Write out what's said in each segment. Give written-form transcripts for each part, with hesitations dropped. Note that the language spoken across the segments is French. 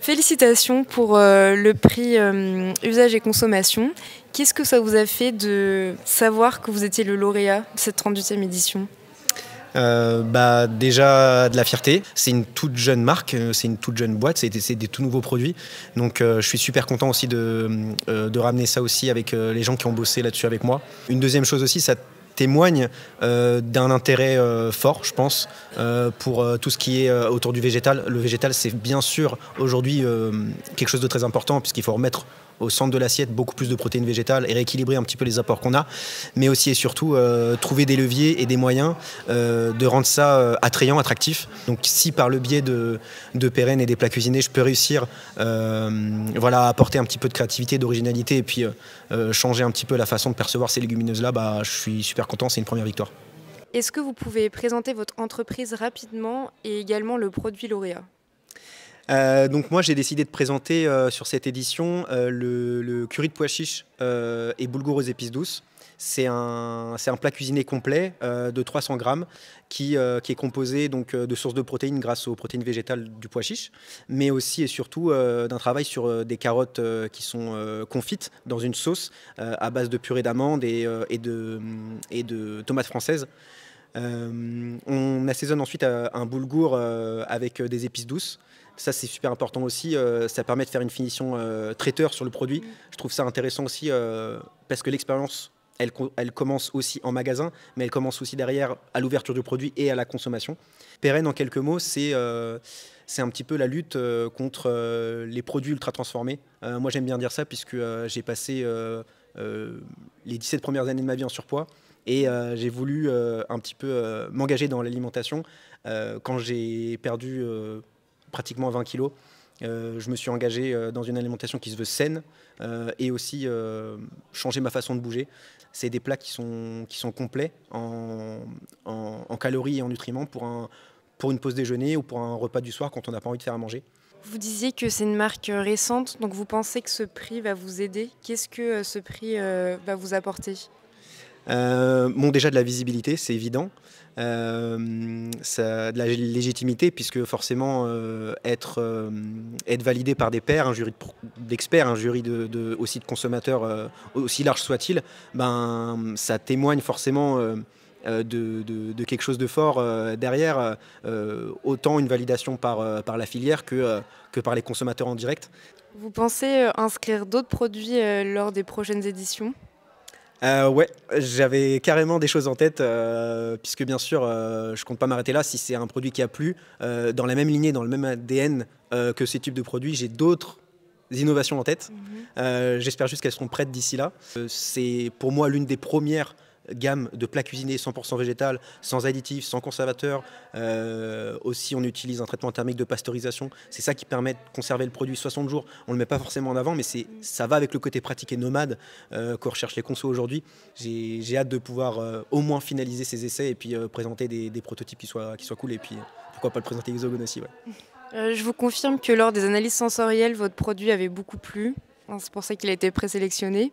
Félicitations pour le prix usage et consommation. Qu'est-ce que ça vous a fait de savoir que vous étiez le lauréat de cette 38e édition? Déjà de la fierté, c'est une toute jeune marque, c'est une toute jeune boîte, c'est des tout nouveaux produits. Donc je suis super content aussi de ramener ça aussi avec les gens qui ont bossé là-dessus avec moi. Une deuxième chose aussi, ça témoigne d'un intérêt fort, je pense, pour tout ce qui est autour du végétal. Le végétal, c'est bien sûr aujourd'hui quelque chose de très important puisqu'il faut remettre au centre de l'assiette beaucoup plus de protéines végétales et rééquilibrer un petit peu les apports qu'on a, mais aussi et surtout trouver des leviers et des moyens de rendre ça attrayant, attractif. Donc si par le biais de Pérenne et des plats cuisinés, je peux réussir à apporter un petit peu de créativité, d'originalité et puis changer un petit peu la façon de percevoir ces légumineuses-là, je suis super content, c'est une première victoire. Est-ce que vous pouvez présenter votre entreprise rapidement et également le produit lauréat? Donc moi j'ai décidé de présenter sur cette édition le curry de pois chiches et boulgour aux épices douces. C'est un plat cuisiné complet de 300 grammes qui est composé donc, de sources de protéines grâce aux protéines végétales du pois chiche, mais aussi et surtout d'un travail sur des carottes qui sont confites dans une sauce à base de purée d'amandes et de tomates françaises. On assaisonne ensuite un boulgour avec des épices douces. Ça, c'est super important aussi. Ça permet de faire une finition traiteur sur le produit. Je trouve ça intéressant aussi parce que l'expérience, elle commence aussi en magasin, mais elle commence aussi derrière à l'ouverture du produit et à la consommation. Pérenne, en quelques mots, c'est un petit peu la lutte contre les produits ultra transformés. Moi, j'aime bien dire ça puisque j'ai passé les 17 premières années de ma vie en surpoids. Et j'ai voulu un petit peu m'engager dans l'alimentation. Quand j'ai perdu pratiquement 20 kilos, je me suis engagé dans une alimentation qui se veut saine et aussi changer ma façon de bouger. C'est des plats qui sont complets en calories et en nutriments pour une pause déjeuner ou pour un repas du soir quand on n'a pas envie de faire à manger. Vous disiez que c'est une marque récente, donc vous pensez que ce prix va vous aider. Qu'est-ce que ce prix va vous apporter? Déjà de la visibilité, c'est évident. De la légitimité, puisque forcément être validé par des pairs, un jury d'experts, un jury aussi de consommateurs, aussi large soit-il, ça témoigne forcément de quelque chose de fort derrière, autant une validation par la filière que par les consommateurs en direct. Vous pensez inscrire d'autres produits lors des prochaines éditions? Ouais, j'avais carrément des choses en tête, puisque bien sûr, je compte pas m'arrêter là. Si c'est un produit qui a plu, dans la même lignée, dans le même ADN que ces types de produits, j'ai d'autres innovations en tête. J'espère juste qu'elles seront prêtes d'ici là. C'est pour moi l'une des premières gammes de plats cuisinés 100% végétal, sans additifs, sans conservateurs. Aussi, on utilise un traitement thermique de pasteurisation. C'est ça qui permet de conserver le produit 60 jours. On ne le met pas forcément en avant, mais ça va avec le côté pratique et nomade que recherchent les consos aujourd'hui. J'ai hâte de pouvoir au moins finaliser ces essais et puis présenter des prototypes qui soient cool. Et puis pourquoi pas le présenter Hexagone aussi. Ouais. Je vous confirme que lors des analyses sensorielles, votre produit avait beaucoup plu. C'est pour ça qu'il a été présélectionné.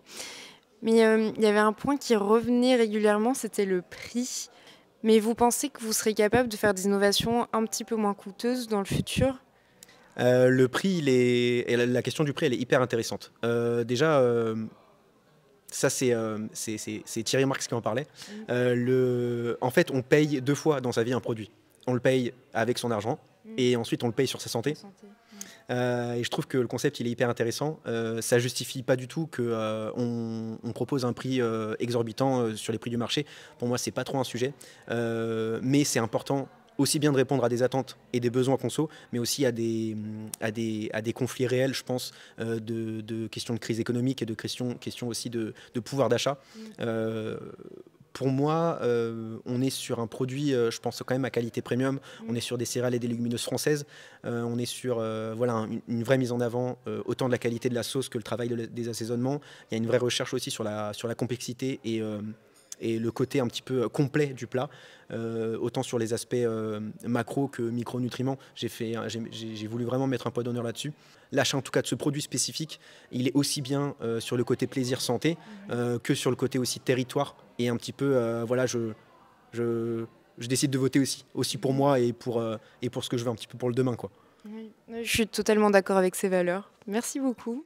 Mais il y avait un point qui revenait régulièrement, c'était le prix. Mais vous pensez que vous serez capable de faire des innovations un petit peu moins coûteuses dans le futur? Le prix, la question du prix, elle est hyper intéressante. Ça, c'est Thierry Marx qui en parlait. En fait, on paye deux fois dans sa vie un produit. On le paye avec son argent et ensuite on le paye sur sa santé. Et je trouve que le concept il est hyper intéressant. Ça justifie pas du tout qu'on propose un prix exorbitant sur les prix du marché. Pour moi, c'est pas trop un sujet, mais c'est important aussi bien de répondre à des attentes et des besoins conso, mais aussi à des conflits réels, je pense, de questions de crise économique et de questions aussi de pouvoir d'achat. Pour moi, on est sur un produit, je pense quand même à qualité premium. On est sur des céréales et des légumineuses françaises. On est sur une vraie mise en avant, autant de la qualité de la sauce que le travail des assaisonnements. Il y a une vraie recherche aussi sur la complexité et le côté un petit peu complet du plat, autant sur les aspects macro que micronutriments. J'ai voulu vraiment mettre un point d'honneur là-dessus. L'achat en tout cas de ce produit spécifique, il est aussi bien sur le côté plaisir santé que sur le côté aussi territoire. Et un petit peu, je décide de voter aussi pour moi et pour ce que je veux un petit peu pour le demain, quoi. Oui, je suis totalement d'accord avec ces valeurs. Merci beaucoup.